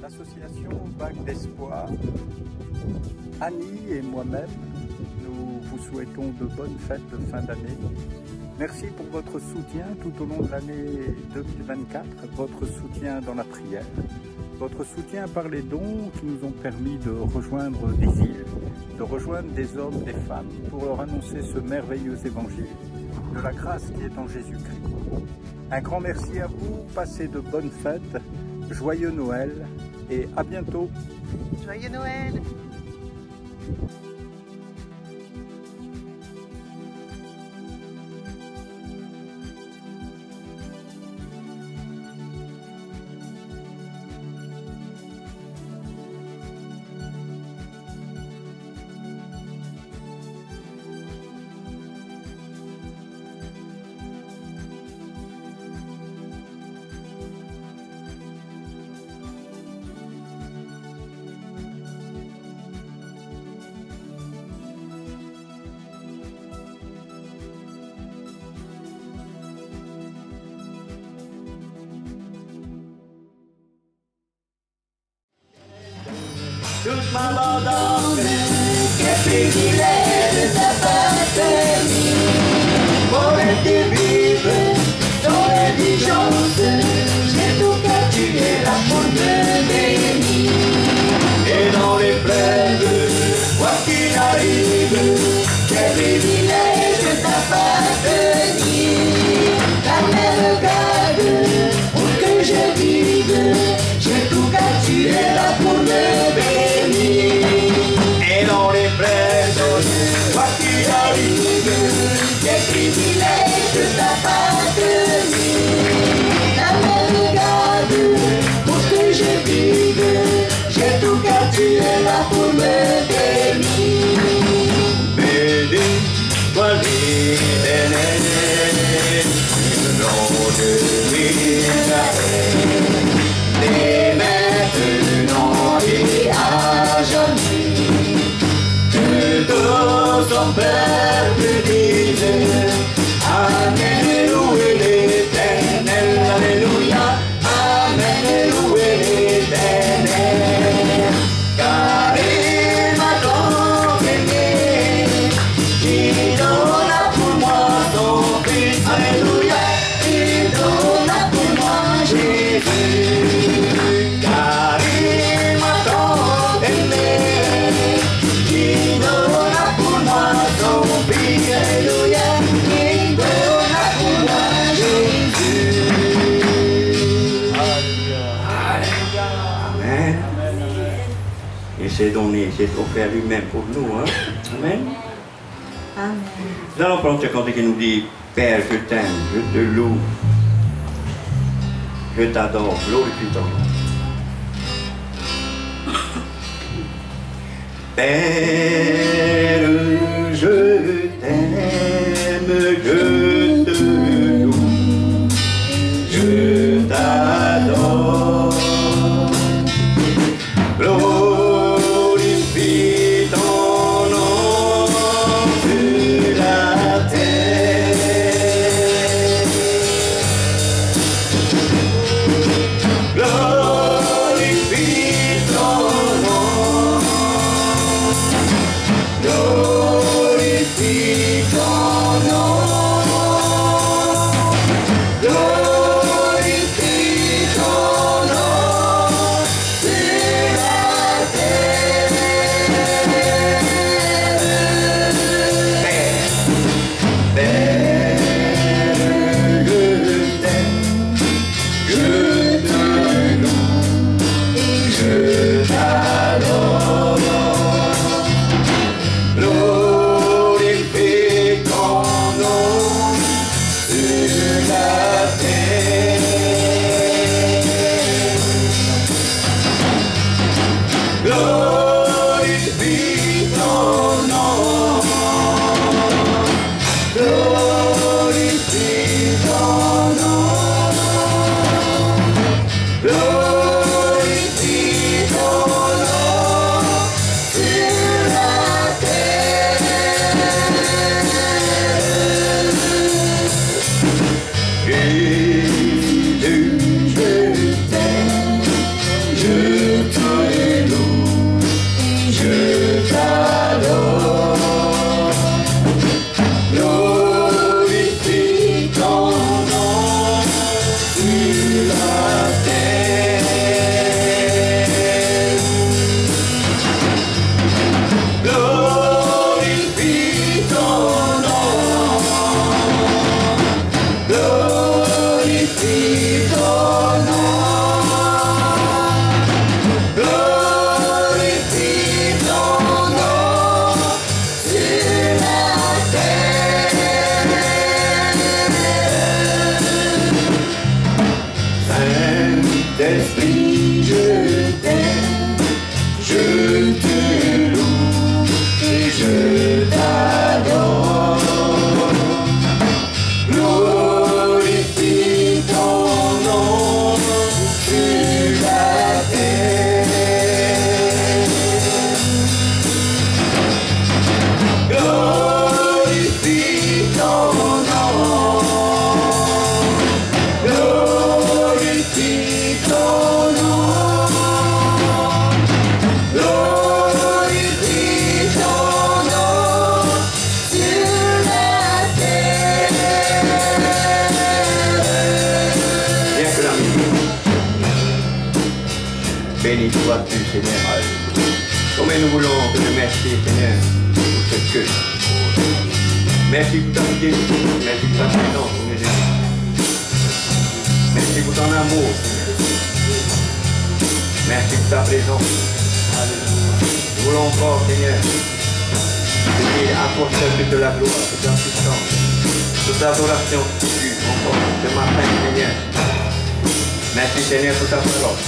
L'association Bac d'Espoir, Annie et moi-même, nous vous souhaitons de bonnes fêtes de fin d'année. Merci pour votre soutien tout au long de l'année 2024, votre soutien dans la prière, votre soutien par les dons qui nous ont permis de rejoindre des îles, de rejoindre des hommes, des femmes, pour leur annoncer ce merveilleux évangile de la grâce qui est en Jésus-Christ. Un grand merci à vous, passez de bonnes fêtes, joyeux Noël et à bientôt. Joyeux Noël! Toute ma bande, quel privilège de t'appartenir. Pour être vive dans l'indigence, j'ai tout qu'à tu es là pour me bénir. Et dans l'épreuve, quoi qu'il arrive, quel privilège de t'appartenir. Ta mère me garde pour que je vive, j'ai tout qu'à tu es là pour me bénir. Et dans les présents, quoi qu'il arrive, quel privilège de t'appartenir. Ta main me garde pour que je vive, j'ai tout car tu es là pour me bénir. Béni, toi l'Éternel, le nom de l'Israël, dès maintenant et à jamais. Que tout son peuple dise Amen et louez l'Éternel, Alléluia, Amen et louez l'Éternel. Car il m'a tant aimé, il donna pour moi son Fils, Alléluia, il donna pour moi Jésus. Car il m'a tant aimé, il donna pour moi son Fils, Alléluia, il donna pour moi Jésus. Alléluia. Amen. Et c'est donné, c'est offert lui-même pour nous. Hein? Amen. Amen. Nous allons prendre ce cantique qui nous dit Père, je t'aime, je te loue, je t'adore, glorifie ton nom. Père, je t'aime, je te loue, je t'adore, glorifie ton nom sur la terre. Glorifie ton nom, glorifie ton je t'aime, je te loue et je t'adore. Glorifie ton nom sur la terre. Glorifie ton nom. Glorifie ton nom. Glorifie ton nom sur la terre. Bien que la musique. Béni sois-tu, Seigneur. Combien nous voulons te remercier, Seigneur, pour cette queue. Merci pour ta fidélité, merci pour ta présence, Seigneur. Merci pour ton amour, Seigneur. Merci pour ta présence. Nous voulons encore, Seigneur, te dire apporter toute la gloire, toute la puissance, toute l'adoration que tu encore ce matin, Seigneur. Merci, Seigneur, pour ta parole.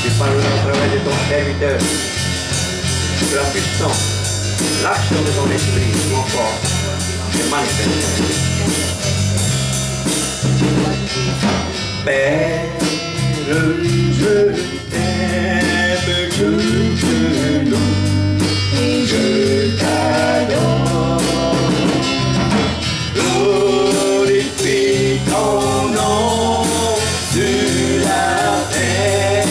Tu parles au travers de ton serviteur, de la puissance, l'action de ton esprit, mon corps, se manifeste. Père, je t'aime, je te loue et je t'adore. Glorifie ton nom sur la terre.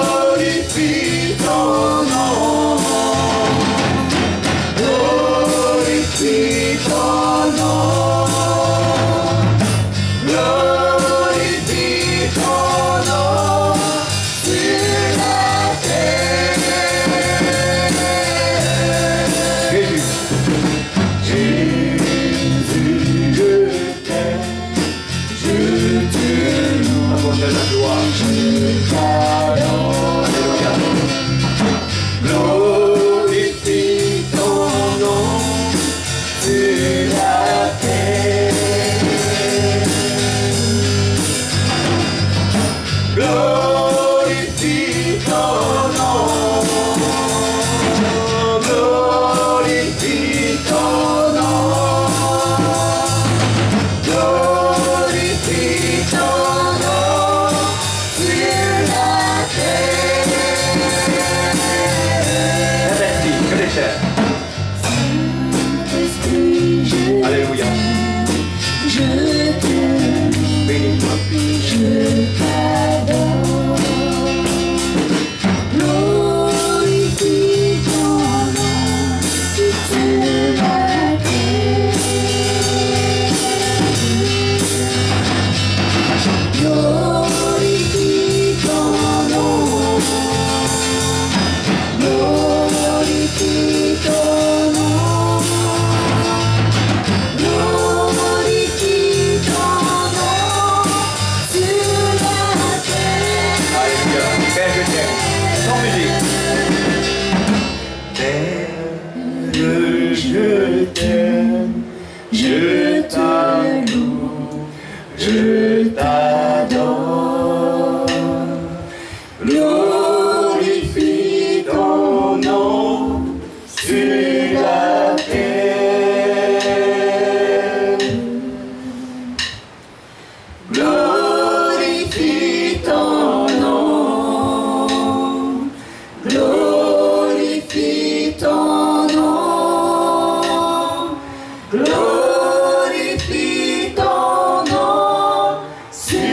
Glorifie ton nom. Glorifie ton nom. Glorifie ton nom sur la terre. Jésus, je t'aime, je te loue, apporte la gloire, je t'adore. Alléluia. Glorifie ton nom sur la terre. Glorifie ton nom. Glorifie ton nom. Glorifie ton nom sur la terre. Merci, que les chers. Alléluia. Je te Béni toi. je t'adore. Glorifie ton nom sur la terre. Glorifie ton nom. Glorifie ton nom. Glorifie ton nom sur la terre. Alléluia. Père, je t'aime. Sans musique. Père, je t'aime, je te loue, je t'adore. Glorifie ton nom sur la terre. Glorifie ton nom. Glorifie ton nom. Glorifie ton nom sur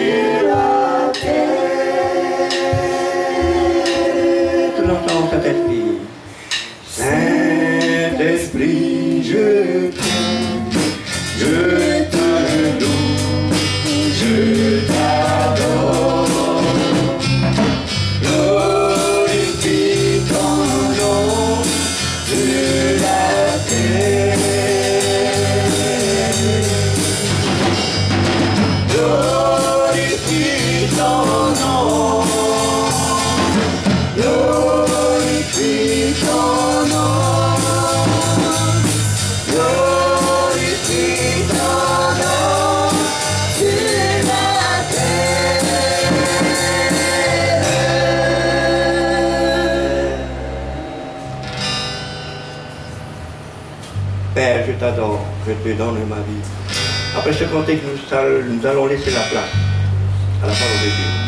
je te donne ma vie. Après ce contexte, nous allons laisser la place à la parole de Dieu.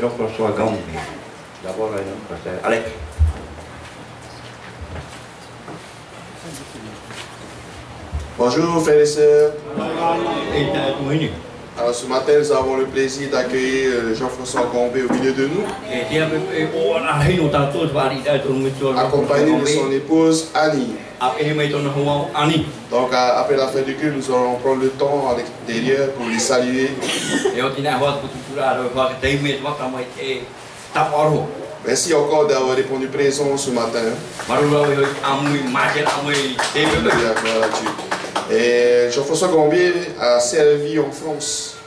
Jean-François Gambé. D'abord, pasteur Alex. Bonjour frères et sœurs. Et Alors ce matin nous avons le plaisir d'accueillir Jean-François Gambé au milieu de nous, accompagné de son épouse Annie. Donc après la fête du culte, nous allons prendre le temps à l'extérieur pour les saluer. Merci encore d'avoir répondu présent ce matin. Et Jean-François Gambé a servi en France.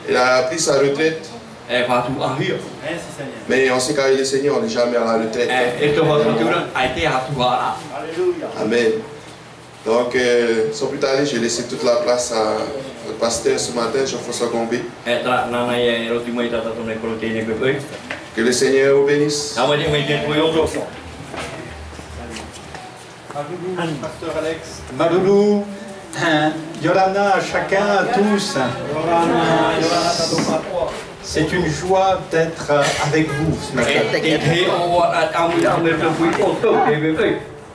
Il a pris sa retraite. Mais on sait qu'avec le Seigneur, on n'est jamais à la retraite. Amen. Donc, sans plus tarder, je vais laisser toute la place à notre pasteur ce matin, Jean-François Gambé. Que le Seigneur vous bénisse. Pasteur Alex. Madoulou, Yolana, chacun, tous. C'est une joie d'être avec vous ce matin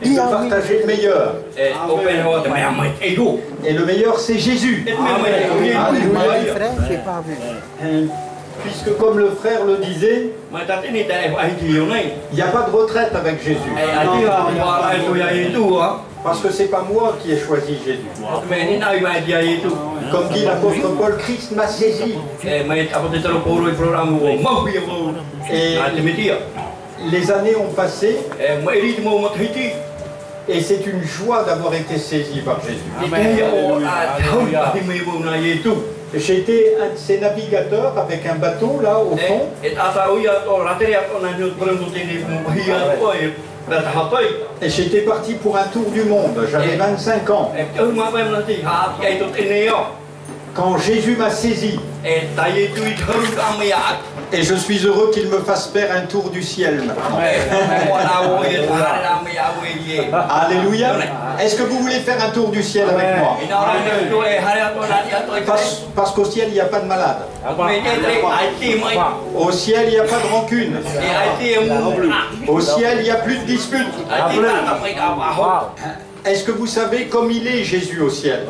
et de partager le meilleur. Et le meilleur, c'est Jésus. Alléluia. Puisque comme le frère le disait, il n'y a pas de retraite avec Jésus. Parce que c'est pas moi qui ai choisi Jésus. Comme dit l'apôtre Paul, Christ m'a saisi. Et les années ont passé. Et c'est une joie d'avoir été saisi par Jésus. J'ai été un de ces navigateurs avec un bateau là au fond. Et j'étais parti pour un tour du monde, j'avais 25 ans. Quand Jésus m'a saisi, et je suis heureux qu'il me fasse faire un tour du ciel maintenant. Alléluia. Est-ce que vous voulez faire un tour du ciel avec moi? Parce qu'au ciel, il n'y a pas de malade. Au ciel, il n'y a pas de rancune. Au ciel, il n'y a plus de disputes. Est-ce que vous savez comme il est Jésus au ciel?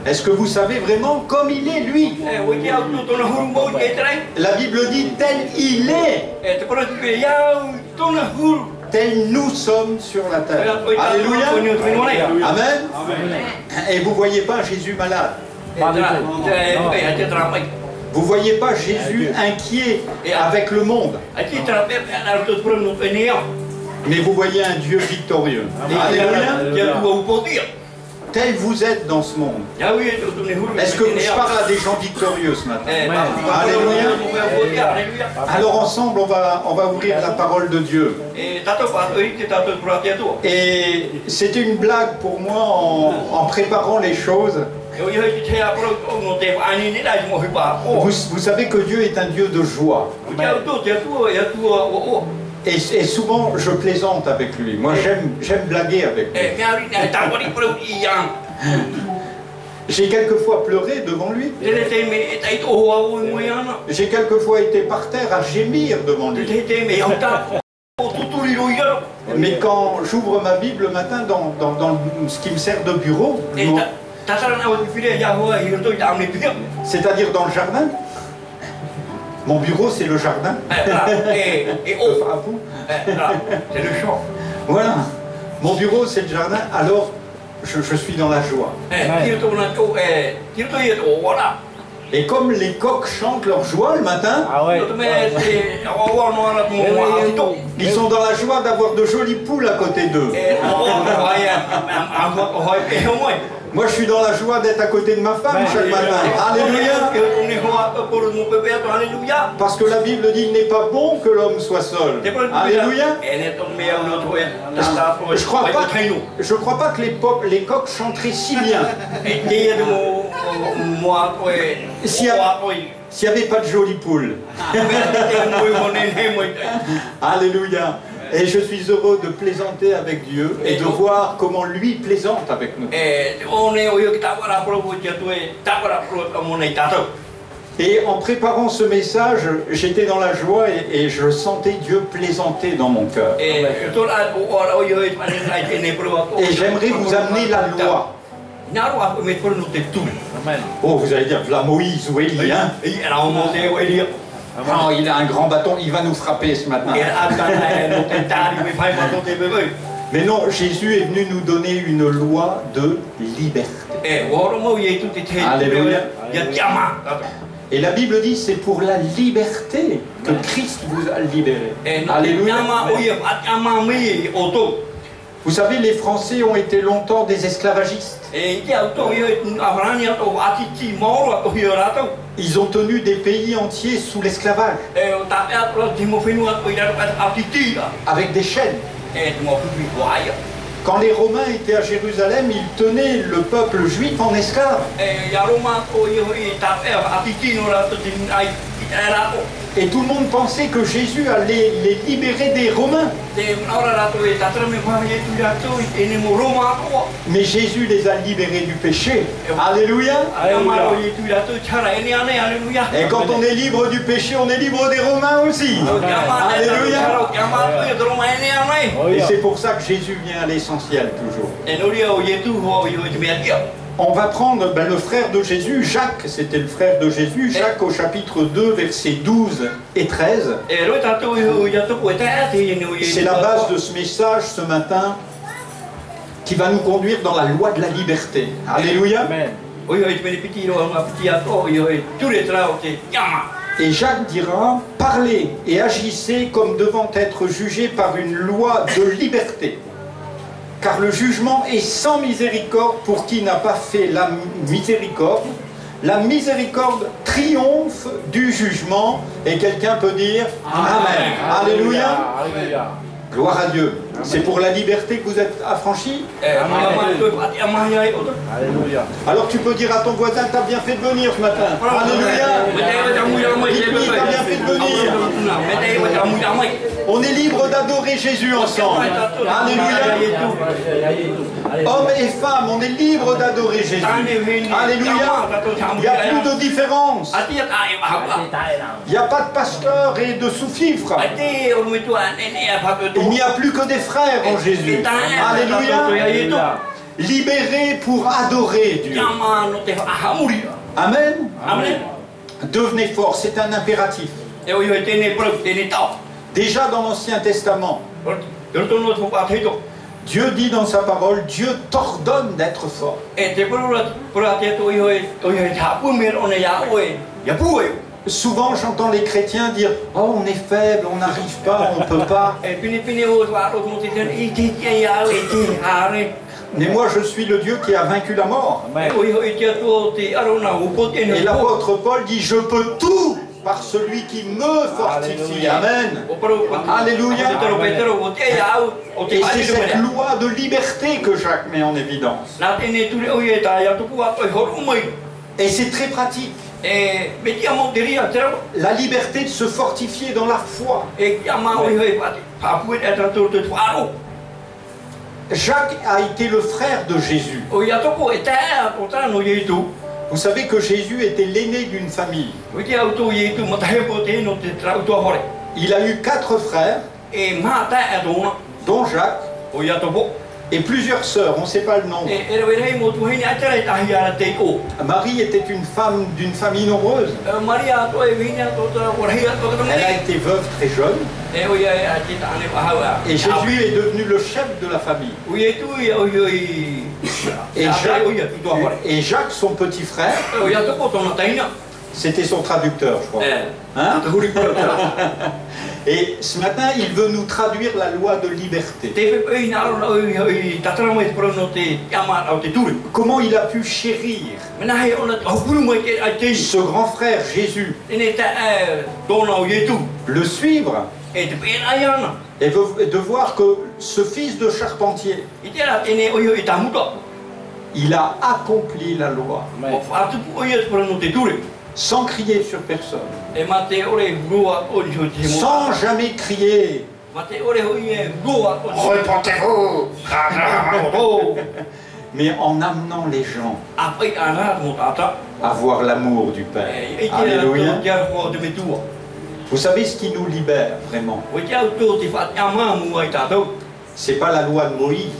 Est-ce que vous savez vraiment comme il est lui? La Bible dit tel il est. Tel nous sommes sur la terre. Alléluia. Amen. Et vous ne voyez pas Jésus malade. Vous ne voyez pas Jésus inquiet avec le monde. Mais vous voyez un Dieu victorieux. Alléluia. Tel vous êtes dans ce monde. Est-ce que je parle à des gens victorieux ce matin? Alléluia. Alors ensemble, on va ouvrir la parole de Dieu. Et c'était une blague pour moi en préparant les choses. Vous savez que Dieu est un Dieu de joie. Et souvent, je plaisante avec lui. Moi, j'aime blaguer avec lui. J'ai quelquefois pleuré devant lui. J'ai quelquefois été par terre à gémir devant lui. Mais quand j'ouvre ma Bible le matin dans ce qui me sert de bureau, c'est-à-dire dans le jardin, mon bureau, c'est le jardin. C'est le champ. Voilà. Mon bureau, c'est le jardin. Alors, je suis dans la joie. Et comme les coqs chantent leur joie le matin, ils sont dans la joie d'avoir de jolies poules à côté d'eux. Moi, je suis dans la joie d'être à côté de ma femme chaque matin. Alléluia. Parce que la Bible dit, il n'est pas bon que l'homme soit seul. Alléluia. Je crois pas que les coqs chanteraient si bien. S'il n'y avait pas de jolies poules. Alléluia. Et je suis heureux de plaisanter avec Dieu et de voir comment lui plaisante avec nous. Et en préparant ce message, j'étais dans la joie et je sentais Dieu plaisanter dans mon cœur. Et j'aimerais vous amener la loi. Oh, vous allez dire, voilà Moïse ou Élie, hein? Oh, il a un grand bâton, il va nous frapper ce matin. Mais non, Jésus est venu nous donner une loi de liberté. Alléluia. Et la Bible dit c'est pour la liberté que Christ vous a libéré. Alléluia. Vous savez, les Français ont été longtemps des esclavagistes. Ils ont tenu des pays entiers sous l'esclavage. Avec des chaînes. Quand les Romains étaient à Jérusalem, ils tenaient le peuple juif en esclave. Et tout le monde pensait que Jésus allait les libérer des Romains. Mais Jésus les a libérés du péché. Alléluia. Et quand on est libre du péché, on est libre des Romains aussi. Alléluia. Et c'est pour ça que Jésus vient à l'essentiel toujours. On va prendre le frère de Jésus, Jacques, c'était le frère de Jésus, Jacques au chapitre 2, versets 12 et 13. C'est la base de ce message ce matin qui va nous conduire dans la loi de la liberté. Alléluia. Et Jacques dira, parlez et agissez comme devant être jugés par une loi de liberté. Car le jugement est sans miséricorde pour qui n'a pas fait la miséricorde. La miséricorde triomphe du jugement. Et quelqu'un peut dire Amen. Alléluia. Gloire à Dieu. C'est pour la liberté que vous êtes affranchis. Alléluia. Alors tu peux dire à ton voisin, t'as bien fait de venir ce matin. Alléluia. Dis-lui, t'as bien fait de venir. On est libre d'adorer Jésus ensemble. Alléluia. Hommes et femmes, on est libre d'adorer Jésus. Alléluia. Il n'y a plus de différence. Il n'y a pas de pasteur et de sous-fifre. Il n'y a plus que des frères en Jésus. Alléluia. Libérés pour adorer Dieu. Amen. Devenez forts, c'est un impératif. Déjà dans l'Ancien Testament, Dieu dit dans sa parole, Dieu t'ordonne d'être fort. Souvent j'entends les chrétiens dire « Oh, on est faible, on n'arrive pas, on ne peut pas. » Mais moi je suis le Dieu qui a vaincu la mort. Et l'apôtre Paul dit « Je peux tout par celui qui me fortifie. » Amen. Alléluia. Et c'est cette loi de liberté que Jacques met en évidence. Et c'est très pratique. La liberté de se fortifier dans la foi. Jacques a été le frère de Jésus. Vous savez que Jésus était l'aîné d'une famille. Il a eu 4 frères, dont Jacques, et plusieurs sœurs, on ne sait pas le nombre. Marie était une femme d'une famille nombreuse. Elle a été veuve très jeune. Et Jésus est devenu le chef de la famille. Et Jacques, son petit frère, c'était son traducteur, je crois. Hein? Et ce matin, il veut nous traduire la loi de liberté. Comment il a pu chérir ce grand frère Jésus, le suivre, et de voir que ce fils de charpentier, il a accompli la loi sans crier sur personne, sans jamais crier repentez-vous, mais en amenant les gens à voir l'amour du Père. Alléluia. Vous savez ce qui nous libère vraiment? C'est pas la loi de Moïse.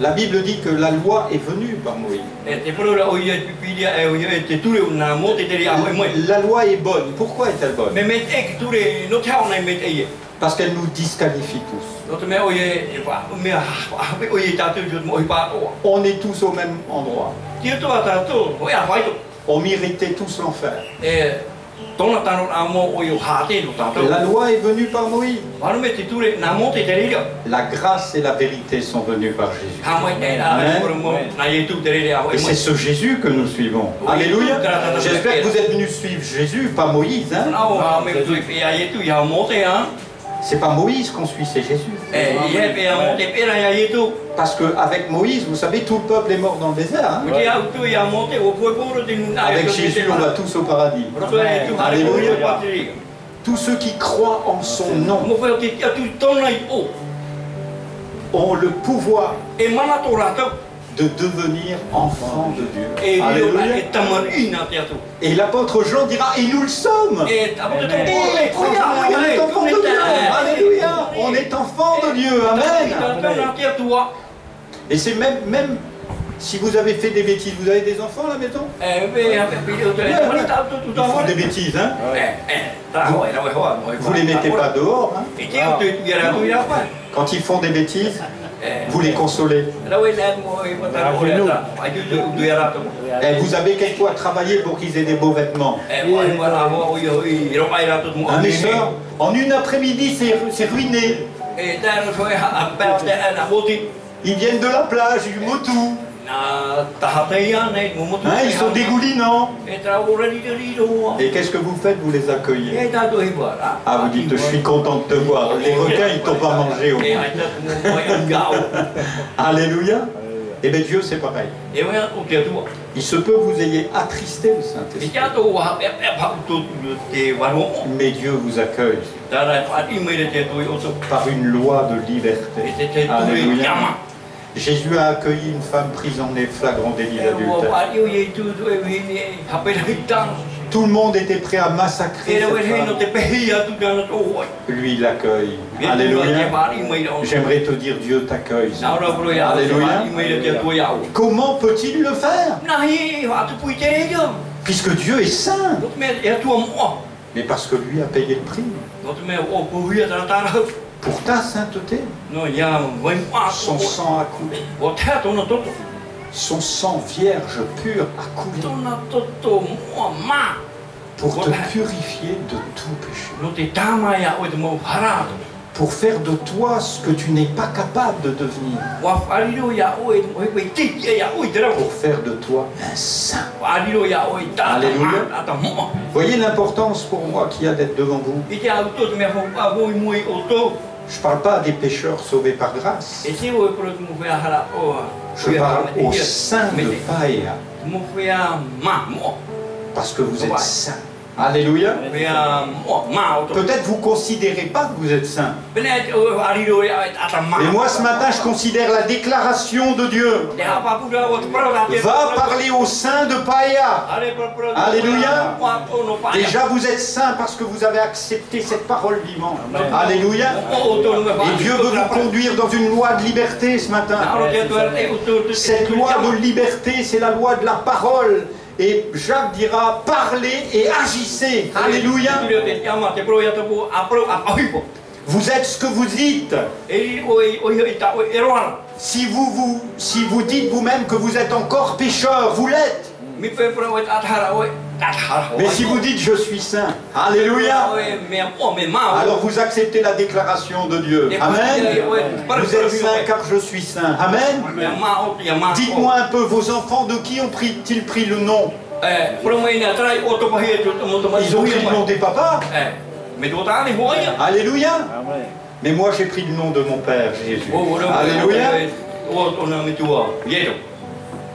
La Bible dit que la loi est venue par Moïse. La loi est bonne. Pourquoi est-elle bonne? Parce qu'elle nous disqualifie tous. On est tous au même endroit. On méritait tous l'enfer. La loi est venue par Moïse. La grâce et la vérité sont venues par Jésus. Amen. Et c'est ce Jésus que nous suivons. Alléluia. J'espère que vous êtes venus suivre Jésus, pas Moïse. Hein? C'est pas Moïse qu'on suit, c'est Jésus. Parce qu'avec Moïse, vous savez, tout le peuple est mort dans le désert. Hein. Avec Jésus, on va tous au paradis. Alléluia. Tous ceux qui croient en son nom ont le pouvoir de devenir enfants de Dieu. Alléluia. Et l'apôtre Jean dira, et nous le sommes. Et regarde, on est enfants de Dieu. Alléluia. On est enfants de Dieu. Amen. Et c'est même si vous avez fait des bêtises, vous avez des enfants à la maison? Ils font des bêtises, hein? Vous les mettez pas dehors, hein? Quand ils font des bêtises, vous les consolez. Et vous avez quelquefois travaillé pour qu'ils aient des beaux vêtements. Un essor, en une après-midi, c'est ruiné. Ils viennent de la plage, du Motu. Hein, ils sont dégoulinants. Et qu'est-ce que vous faites? Vous les accueillez. Ah, vous dites, je suis content de te voir. Les requins, ils t'ont pas mangé au moins. Alléluia. Eh bien Dieu, c'est pareil. Il se peut que vous ayez attristé le Saint-Esprit. Mais Dieu vous accueille par une loi de liberté. Alléluia. Jésus a accueilli une femme prise en flagrant délit d'adultère. Tout le monde était prêt à massacrer cette femme. Lui, il l'accueille. Alléluia. J'aimerais te dire, Dieu t'accueille. Alléluia. Comment peut-il le faire? Puisque Dieu est saint. Mais parce que lui a payé le prix. Pour ta sainteté, son sang a coulé. Son sang vierge pur a coulé. Pour te purifier de tout péché. Pour faire de toi ce que tu n'es pas capable de devenir. Pour faire de toi un saint. Alléluia. Voyez l'importance pour moi qu'il y a d'être devant vous. Je ne parle pas des pécheurs sauvés par grâce. Je parle aux saints de Païa. Parce que vous êtes saints. Alléluia. Peut-être vous ne considérez pas que vous êtes saint. Mais moi ce matin je considère la déclaration de Dieu. Va parler aux saints de Païa. Alléluia. Déjà vous êtes saints parce que vous avez accepté cette parole vivante. Alléluia. Et Dieu veut vous conduire dans une loi de liberté ce matin. Cette loi de liberté, c'est la loi de la parole. Et Jacques dira, parlez et agissez. Alléluia. Vous êtes ce que vous dites. Si vous dites vous-même que vous êtes encore pécheur, vous l'êtes. Mais si vous dites je suis saint, alléluia, alors vous acceptez la déclaration de Dieu. Amen. Vous êtes saint car je suis saint. Amen. Dites-moi un peu, vos enfants de qui ont-ils pris le nom? Ils ont pris le nom des papas. Alléluia. Mais moi j'ai pris le nom de mon Père Jésus. Alléluia.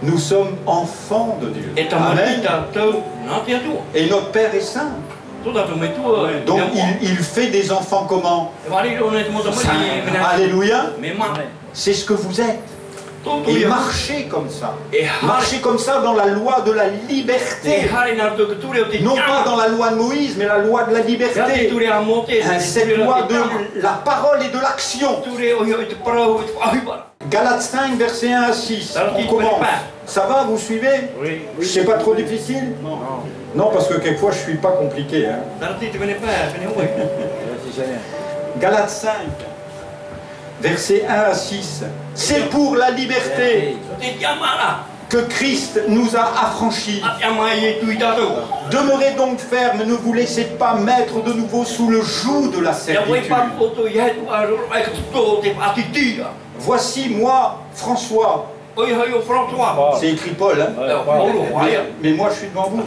Nous sommes enfants de Dieu. Amen. Et notre Père est saint. Donc il fait des enfants comment? Alléluia. C'est ce que vous êtes. Et marchez comme ça. Marchez comme ça dans la loi de la liberté. Non pas dans la loi de Moïse, mais la loi de la liberté. Cette loi de la parole et de l'action. Galates 5, verset 1 à 6. On commence. Ça va, vous suivez? Oui. C'est pas trop difficile? Non. Non, parce que quelquefois je suis pas compliqué. Hein. Galates 5. Versets 1 à 6. C'est pour la liberté que Christ nous a affranchis. Demeurez donc fermes, ne vous laissez pas mettre de nouveau sous le joug de la servitude. Voici moi, François, C'est écrit Paul, hein? Mais moi je suis devant vous.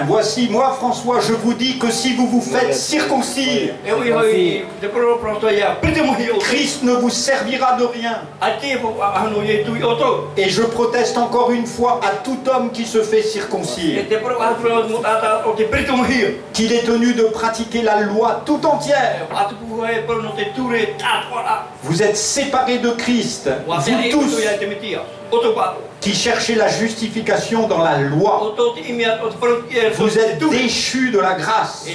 Voici, moi François, je vous dis que si vous vous faites circoncire, Christ ne vous servira de rien. Et je proteste encore une fois à tout homme qui se fait circoncire qu'il est tenu de pratiquer la loi tout entière. Vous êtes séparés de Christ, vous tous qui cherchez la justification dans la loi. Vous êtes déchus de la grâce.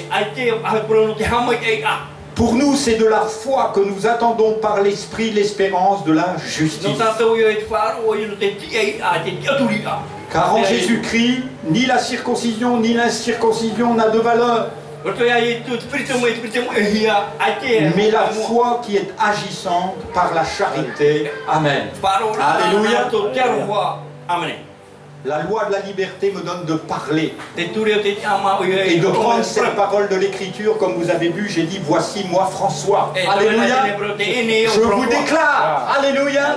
Pour nous, c'est de la foi que nous attendons par l'Esprit l'espérance de la justice. Car en Jésus-Christ, ni la circoncision ni l'incirconcision n'a de valeur, mais la foi qui est agissante par la charité. Amen. Alléluia. La loi de la liberté me donne de parler et de prendre cette parole de l'Écriture, comme vous avez vu, j'ai dit, voici moi François. Alléluia. Je vous déclare. Alléluia.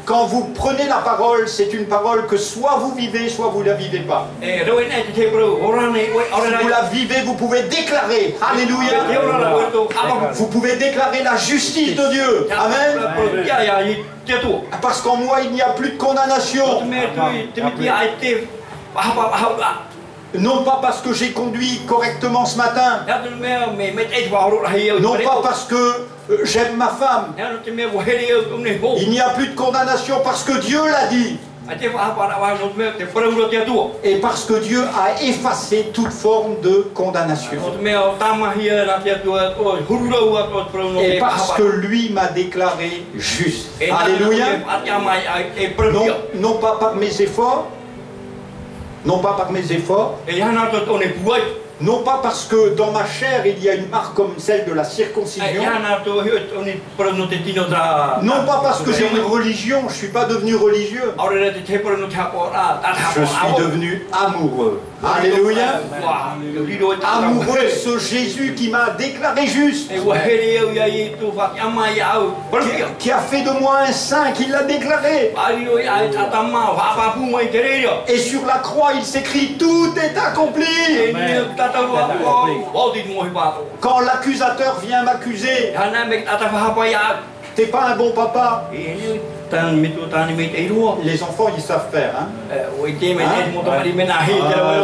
Quand vous prenez la parole, c'est une parole que soit vous vivez, soit vous ne la vivez pas. Si vous la vivez, vous pouvez déclarer. Alléluia. Vous pouvez déclarer la justice de Dieu. Amen. Parce qu'en moi, il n'y a plus de condamnation. Non pas parce que j'ai conduit correctement ce matin. Non pas parce que j'aime ma femme. Il n'y a plus de condamnation parce que Dieu l'a dit. Et parce que Dieu a effacé toute forme de condamnation. Et parce que lui m'a déclaré juste. Alléluia. Non pas par mes efforts. Non pas par mes efforts. Non pas parce que dans ma chair il y a une marque comme celle de la circoncision. Non pas parce que j'ai une religion, je ne suis pas devenu religieux. Je suis devenu amoureux. Alléluia. Amoureux de ce Jésus qui m'a déclaré juste. Qui a fait de moi un saint, qui l'a déclaré. Et sur la croix il s'écrit tout est accompli. Quand l'accusateur vient m'accuser, t'es pas un bon papa. Les enfants ils savent faire, hein?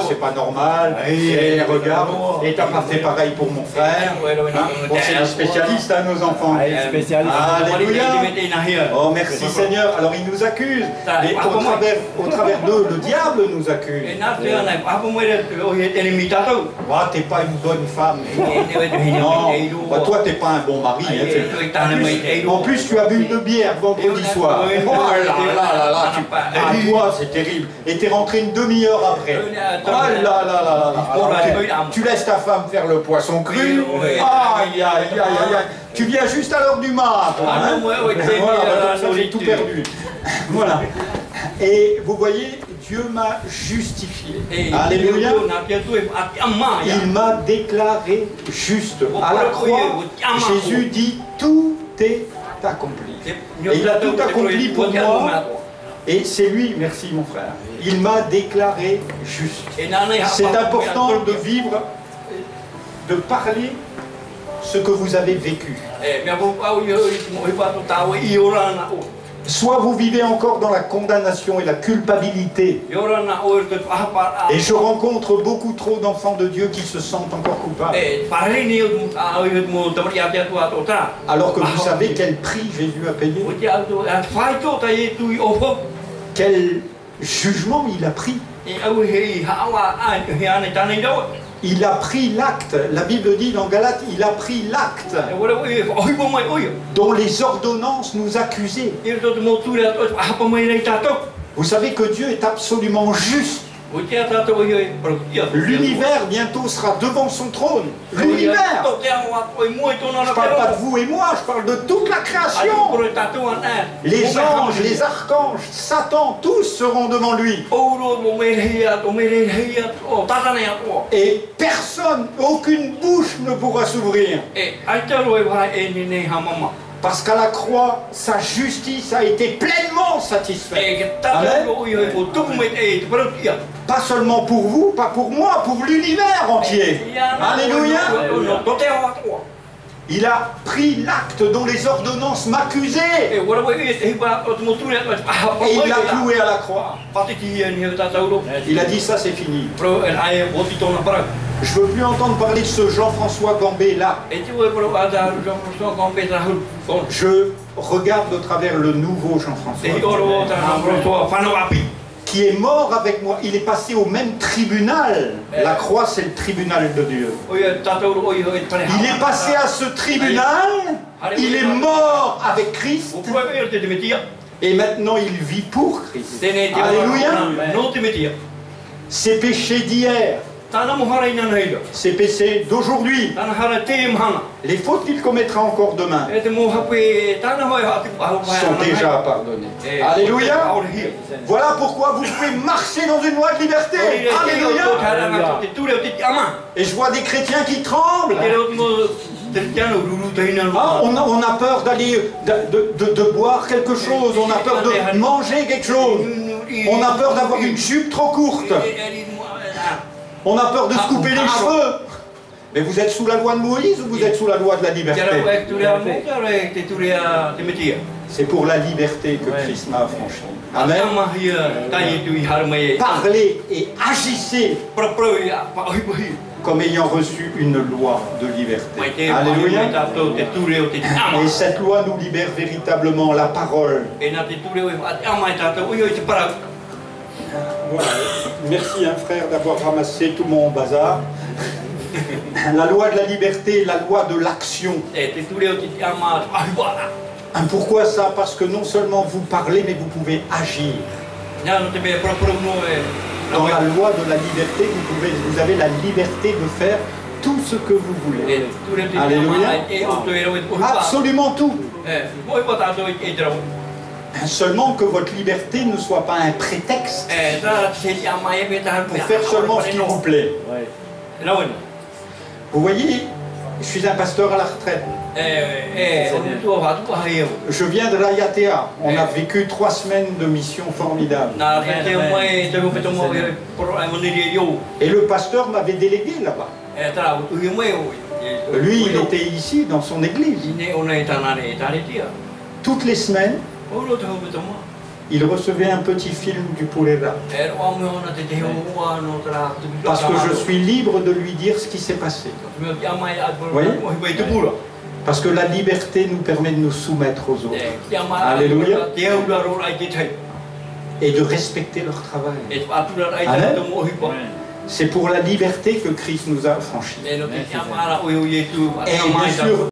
C'est pas normal. Et regarde, et t'as pas fait pareil pour mon frère. Bon, c'est les spécialistes, hein, nos enfants. Alléluia. Oh merci Seigneur. Alors ils nous accusent. Et au travers d'eux, le diable nous accuse. T'es pas une bonne femme. Non, toi t'es pas un bon mari. En plus tu as bu une bière vendredi soir. Oh là, toi c'est terrible. Et t'es rentré une demi-heure après. Oh là. Tu laisses ta femme faire le poisson cru. Aïe. Tu viens juste à l'heure du mat. Voilà, j'ai tout perdu. Voilà. Et vous voyez, Dieu m'a justifié. Alléluia. Il m'a déclaré juste. À la croix, Jésus dit tout est accompli. Et il a tout accompli pour moi. Et c'est lui, merci mon frère, il m'a déclaré juste. C'est important de vivre, de parler ce que vous avez vécu. Soit vous vivez encore dans la condamnation et la culpabilité. Et je rencontre beaucoup trop d'enfants de Dieu qui se sentent encore coupables. Alors que vous savez quel prix Jésus a payé. Quel jugement il a pris. Il a pris l'acte. La Bible dit dans Galates, il a pris l'acte dont les ordonnances nous accusaient. Vous savez que Dieu est absolument juste. L'univers bientôt sera devant son trône. L'univers. Je ne parle pas de vous et moi, je parle de toute la création. Les anges, les archanges, Satan, tous seront devant lui. Et personne, aucune bouche ne pourra s'ouvrir. Parce qu'à la croix, sa justice a été pleinement satisfaite. Amen. Pas seulement pour vous, pas pour moi, pour l'univers entier. Alléluia. Il a pris l'acte dont les ordonnances m'accusaient. Et il l'a cloué à la croix. Il a dit ça c'est fini. Je ne veux plus entendre parler de ce Jean-François Gambé là. Je regarde de travers le nouveau Jean-François qui est mort avec moi. Il est passé au même tribunal. La croix, c'est le tribunal de Dieu. Il est passé à ce tribunal. Il est mort avec Christ. Et maintenant, il vit pour Christ. Alléluia. Ses péchés d'hier, ses péchés d'aujourd'hui, les fautes qu'il commettra encore demain sont déjà pardonnées. Alléluia. Voilà pourquoi vous pouvez marcher dans une loi de liberté. Alléluia. Et je vois des chrétiens qui tremblent. Ah, on a peur d'aller de boire quelque chose, on a peur de manger quelque chose, on a peur d'avoir une jupe trop courte. On a peur de se couper les cheveux. Mais vous êtes sous la loi de Moïse ou vous êtes sous la loi de la liberté? C'est pour la liberté que Christ m'a affranchi. Amen. Parlez et agissez comme ayant reçu une loi de liberté. Alléluia. Et cette loi nous libère véritablement la parole. Voilà. Merci frère d'avoir ramassé tout mon bazar. La loi de la liberté, la loi de l'action. Pourquoi ça? Parce que non seulement vous parlez, mais vous pouvez agir. Dans la loi de la liberté, vous avez la liberté de faire tout ce que vous voulez. Alléluia. Absolument tout. Seulement que votre liberté ne soit pas un prétexte pour faire seulement ce qui vous plaît. Vous voyez, je suis un pasteur à la retraite. Je viens de l'Ayatea. On a vécu 3 semaines de mission formidable. Et le pasteur m'avait délégué là-bas. Lui, il était ici, dans son église. Toutes les semaines, il recevait un petit film du Purera. Parce que je suis libre de lui dire ce qui s'est passé. Voyez? Parce que la liberté nous permet de nous soumettre aux autres. Alléluia. Et de respecter leur travail. Amen. C'est pour la liberté que Christ nous a affranchis. Et bien sûr,